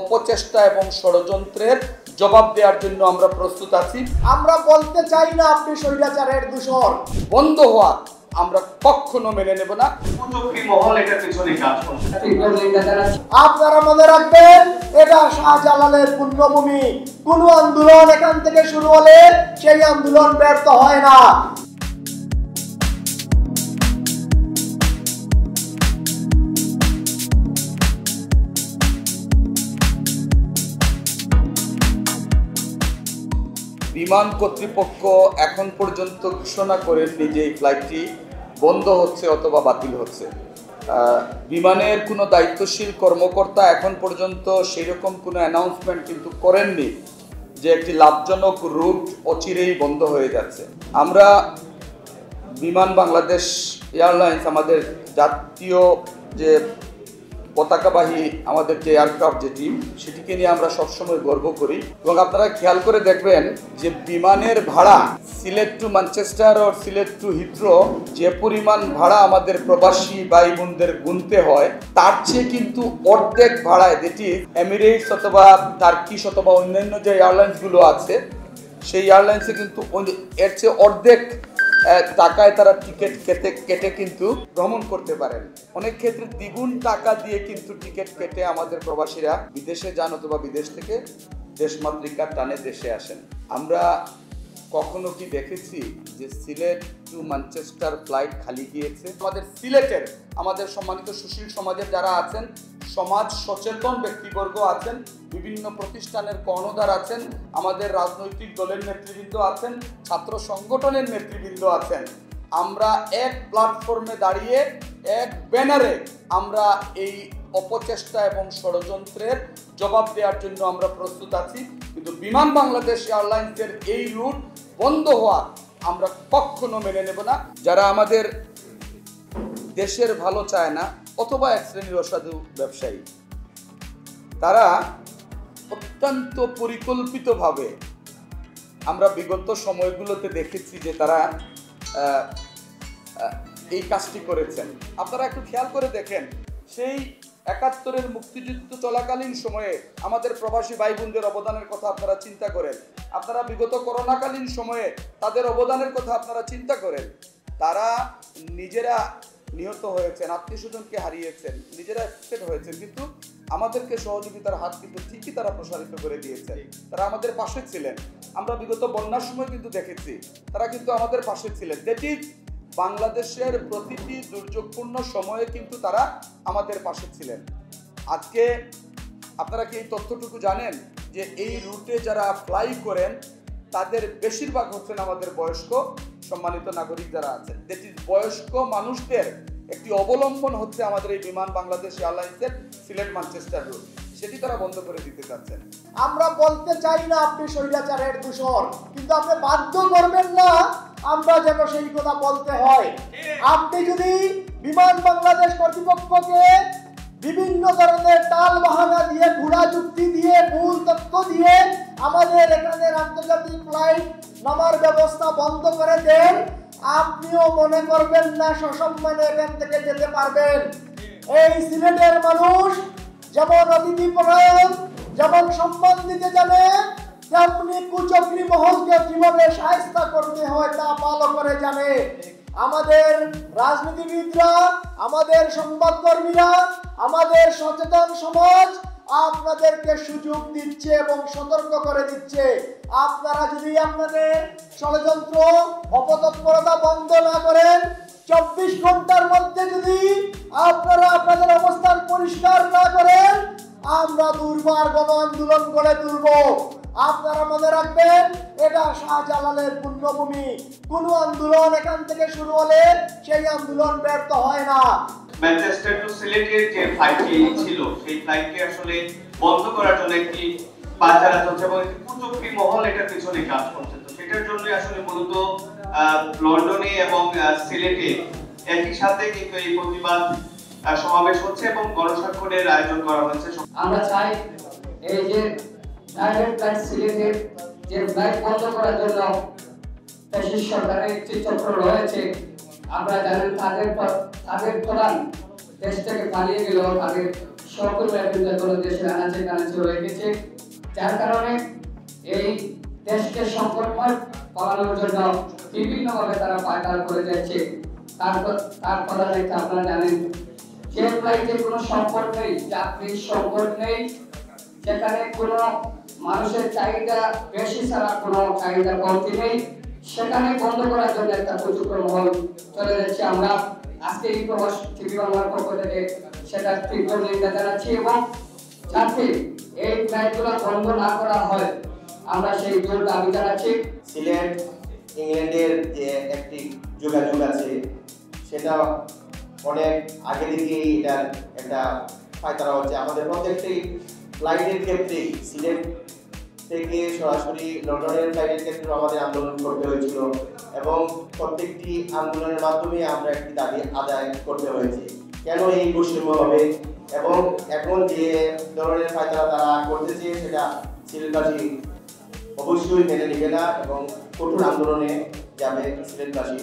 অপচেষ্টা এবং ষড়যন্ত্রের জবাব দেওয়ার জন্য আমরা প্রস্তুত আছি। আমরা বলতে চাই না আপনি স্বৈরাচারের দূষর। বন্ধ হওয়া আমরা কখনো মেনে নেব না। কুচক্রী মহল এটার পিছনে কাজ করছে। আপনারা মনে রাখবেন, এটা শাহজালালের পুণ্যভূমি। কোন আন্দোলন এখান থেকে শুরু হলে সেই আন্দোলন ব্যর্থ হয় না। বিমান কর্তৃপক্ষ এখন পর্যন্ত ঘোষণা করেননি যে এই ফ্লাইটটি বন্ধ হচ্ছে অথবা বাতিল হচ্ছে। বিমানের কোনো দায়িত্বশীল কর্মকর্তা এখন পর্যন্ত সেরকম কোনো অ্যানাউন্সমেন্ট কিন্তু করেননি যে একটি লাভজনক রুট অচিরেই বন্ধ হয়ে যাচ্ছে। আমরা বিমান বাংলাদেশ এয়ারলাইন্স, আমাদের জাতীয় যে পতাকাবাহী আমাদের যে এয়ারক্রাফট যে টিম, সেটিকে নিয়ে আমরা সবসময় গর্ব করি। এবং আপনারা খেয়াল করে দেখবেন যে বিমানের ভাড়া সিলেট টু ম্যানচেস্টার ও সিলেট টু হিথ্রো যে পরিমাণ ভাড়া আমাদের প্রবাসী ভাই বোনদের গুনতে হয়, তার চেয়ে কিন্তু অর্ধেক ভাড়ায়, যেটি এমিরেটস অথবা টার্কিশ অথবা অন্যান্য যে এয়ারলাইন্সগুলো আছে, সেই এয়ারলাইন্সে কিন্তু এর চেয়ে অর্ধেক টাকায় তারা টিকিট কেটে কিন্তু ভ্রমণ করতে পারেন। অনেক ক্ষেত্রে দ্বিগুণ টাকা দিয়ে কিন্তু টিকিট কেটে আমাদের প্রবাসীরা বিদেশে যান অথবা বিদেশ থেকে দেশমাতৃকার টানে দেশে আসেন। আমরা কখনো কি দেখেছি যে সিলেট টু ম্যানচেস্টার ফ্লাইট খালি গিয়েছে? আমাদের সিলেটের, আমাদের সম্মানিত সুশীল সমাজের যারা আছেন, সমাজ সচেতন ব্যক্তিবর্গ আছেন, বিভিন্ন প্রতিষ্ঠানের কর্ণধার আছেন, আমাদের রাজনৈতিক দলের নেতৃবৃন্দ আছেন, ছাত্র সংগঠনের নেতৃবৃন্দ আছেন, আমরা এক প্ল্যাটফর্মে দাঁড়িয়ে এক ব্যানারে আমরা এই অপচেষ্টা এবং ষড়যন্ত্রের জবাব দেওয়ার জন্য আমরা প্রস্তুত আছি। কিন্তু বিমান বাংলাদেশ এয়ারলাইন্সের এই রুট বন্ধ হওয়া আমরা কখনো মেনে নেব না। যারা আমাদের দেশের ভালো চায় না অথবা এক শ্রেণীর অসাধু ব্যবসায়ী, তারা অত্যন্ত পরিকল্পিতভাবে, আমরা বিগত সময়গুলোতে দেখেছি যে তারা এই কাজটি করেছেন। আপনারা একটু খেয়াল করে দেখেন, সেই ৭১-এর মুক্তিযুদ্ধ চলাকালীন সময়ে আমাদের প্রবাসী ভাই বোনদের অবদানের কথা আপনারা চিন্তা করেন। আপনারা বিগত করোনাকালীন সময়ে তাদের অবদানের কথা আপনারা চিন্তা করেন। তারা নিজেরা নিহত হয়েছেন, আত্মীয় স্বজনকে হারিয়েছেন, নিজেরা এফেক্টেড হয়েছেন, কিন্তু আমাদেরকে সহযোগিতার হাত কিন্তু ঠিকই তারা প্রসারিত করে দিয়েছেন। তারা আমাদের পাশে ছিলেন। আমরা বিগত বন্যার সময় কিন্তু দেখেছি তারা কিন্তু আমাদের পাশে ছিলেন। দ্যাট ইজ, বাংলাদেশের প্রতিটি দুর্যোগপূর্ণ সময়ে কিন্তু তারা আমাদের পাশে ছিলেন। আজকে আপনারা কি এই তথ্যটুকু জানেন যে এই রুটে যারা ফ্লাই করেন তাদের বেশিরভাগ হচ্ছেন আমাদের বয়স্ক সম্মানিত নাগরিক যারা আছেন। দ্যাট ইজ, বয়স্ক মানুষদের একটি অবলম্বন হচ্ছে আমাদের এই বিমান বাংলাদেশ এয়ারলাইন্সের সিলেট ম্যানচেস্টার রুট, সেটি তারা বন্ধ করে দিতে চাচ্ছেন। আমরা বলতে চাই না আপনি স্বৈরাচারের দূষর, কিন্তু আপনি বাধ্য করবেন না আমরা যেন সেই কথা বলতে হয়। আপনি যদি বিমান বাংলাদেশ কর্তৃপক্ষকে বিভিন্ন ধরনের টাল বাহানা দিয়ে, ঘোড়া যুক্তি দিয়ে, ভুল তথ্য দিয়ে আমাদের এখানের আন্তর্জাতিক ফ্লাইট নামার ব্যবস্থা বন্ধ করে দেন, আপনিও মনে করবেন না সসম্মানে এখান থেকে যেতে পারবেন। এই সিলেটের মানুষ যেমন অতিথিপরায়ণ, যেমন সম্মান দিতে জানে, তেমনি কুচক্রী মহলকে কিভাবে শায়েস্তা করতে হয় তা ভালো করে জানে। আমাদের রাজনীতিবিদরা, আমাদের সংবাদকর্মীরা, আমাদের সচেতন সমাজ আপনাদেরকে সুযোগ দিচ্ছে এবং সতর্ক করে দিচ্ছে। আপনারা যদি আপনাদের ষড়যন্ত্র, অপতৎপরতা বন্ধ না করেন, ২৪ ঘন্টার মধ্যে যদি আপনারা আপনাদের অবস্থান পরিষ্কার না করেন, আমরা দুর্বার গণ আন্দোলন গড়ে তুলব। আপনারা মনে রাখবেন, এটা শাহজালালের পুণ্যভূমি। কোন আন্দোলন এখান থেকে শুরু হলে সেই আন্দোলন ব্যর্থ হয় না। ম্যানচেস্টার টু সিলেটের যে ফ্লাইটটি ছিল, সেই ফ্লাইটকে আসলে বন্ধ করার জন্য একটি পাচার চলছে এবং কুচক্রী মহল এটার পিছনে কাজ করছে। তো সেটার জন্য আসলে মূলত লন্ডনে এবং সিলেটে একই সাথে কিন্তু এই প্রতিবাদ সমাবেশ হচ্ছে এবং গণস্বাক্ষরের আয়োজন করা হয়েছে। আমরা চাই এই যে ডাইরেক্ট ফ্লাইট সিলেটের যে ফ্লাইট বন্ধ করার জন্য ফ্যাসিস্ট সরকারের একটি চক্র রয়েছে, আমরা জানেন তাদের প্রধান দেশ থেকে পালিয়ে গেলেও তাদের সহকর্মীরা কিন্তু এখনো দেশের আনাচে কানাচে রয়ে গেছে, যার কারণে এই দেশকে সংকটময় করানোর জন্য বিভিন্নভাবে তারা পায়তাল করে যাচ্ছে। তার কথা দেখতে আপনারা জানেন যে ফ্লাইটে কোনো সংকট নেই, যাত্রীর সংকট নেই, যেখানে কোনো মানুষের চাহিদা বেশি ছাড়া কোনো চাহিদা কমতি নেই, সেখানে বন্ধ করার জন্য একটা প্রচুর মহল চলে যাচ্ছে। আমরা আজকে এই প্রবাস টিভি বাংলার পক্ষ থেকে সেটা তীব্র নিন্দা জানাচ্ছি এবং যাতে এই ফ্লাইটগুলো বন্ধ না করা হয় আমরা সেই জোর দাবি জানাচ্ছি। সিলেট ইংল্যান্ডের যে একটি যোগাযোগ আছে সেটা অনেক আগে থেকেই এটার একটা ফায়দা হচ্ছে। আমাদের প্রত্যেকটি ফ্লাইটের ক্ষেত্রেই সিলেট থেকে সরাসরি লন্ডনের ফ্লাইটের ক্ষেত্রেও আমাদের আন্দোলন করতে হয়েছিল এবং প্রত্যেকটি আন্দোলনের মাধ্যমে আমরা একটি দাবি আদায় করতে হয়েছে। কেন এই বৈষম্য হবে এবং এখন যে ধরনের ফায়দা তারা করতেছে সেটা সিলেটবাসী অবশ্যই মেনে নেবে না এবং কঠোর আন্দোলনে যাবে সিলেটবাসী।